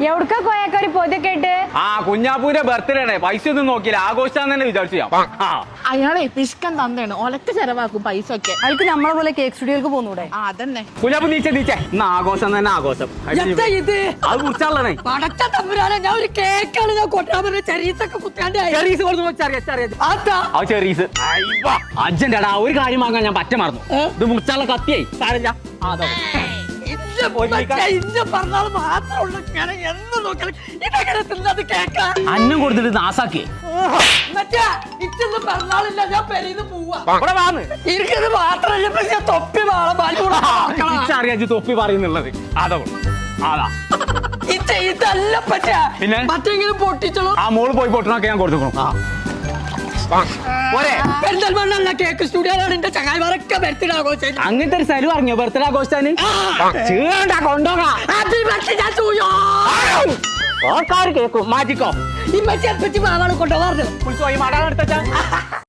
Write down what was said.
എവിടക്കാ കോയക്കൊരു പൊതൊക്കെ ഇട്ട് ആ കുഞ്ഞാപ്പൂന്റെ ബർത്ത്ഡേ ആണ് പൈസ ഒന്നും നോക്കിയില്ല ആഘോഷിച്ചാന്ന് തന്നെ വിചാരിച്ചു അയാളെ പിശുക്കൻ തന്നെയാണ് ഒലക്ക ചെലവാക്കും പൈസ ഒക്കെ അയാൾക്ക് നമ്മളെ പോലെ കേക്ക് സ്റ്റുഡിയോക്ക് പോന്നൂടെ അതന്നെ കുഞ്ഞാപ്പൂ നീച്ചേ ഇന്ന് ആഘോഷം തന്നെ ആഘോഷം ഇത് അത് കുറിച്ചാളേ പടച്ച തമ്പുരാനെ ഞാൻ ഒരു കേക്കാണ് ഞാൻ കൊട്ടാൻ പറഞ്ഞ ചെറീസൊക്കെ കുത്താണ്ട് ചെറീസ് അർജന്റ് എടാ ഒരു കാര്യം വാങ്ങാൻ ഞാൻ പറ്റ മറന്നു ഇത് മുറിച്ചാളെ കത്തിയായി സാരല്ല പറഞ്ഞാൽ മാത്രമുള്ള എന്ന് നോക്കിയാൽ ഇതെങ്ങനെ തിന്നത് കേക്കാ അന്നം കൊടുത്തിട്ട് നാസാക്കി മറ്റേ ഇച്ചൊന്നും പറഞ്ഞാലില്ല ഞാൻ പെരീന്ന് പോവാ ഇരിക്കുന്നത് മാത്രമല്ല ഞാൻ തൊപ്പി അറിയാ തൊപ്പി പറയുന്നുള്ളത് അതാ അതാ ഇതല്ല പറ്റാ പിന്നെ മറ്റെങ്കിലും പൊട്ടിച്ചോളൂ ആ മോള് പോയി പൊട്ടണൊക്കെ ഞാൻ കൊടുത്തു പെരിന്തൽമണ്ണ കേക്ക് സ്റ്റുഡിയോയിലാണ് എന്റെ ചങ്ങായിമാരൊക്കെ ബർത്ത്ഡേ ആഘോഷിച്ചത് അങ്ങനത്തെ ഒരു സ്ഥലം അറിഞ്ഞോ ബർത്ത്ഡേ ആഘോഷിച്ചാന് കൊണ്ടോകാ കേക്കും മാറ്റിക്കോ ഈ മറ്റേ മാവാണ് കൊണ്ടുപോകാറുണ്ട് മാടാൻ എടുത്താ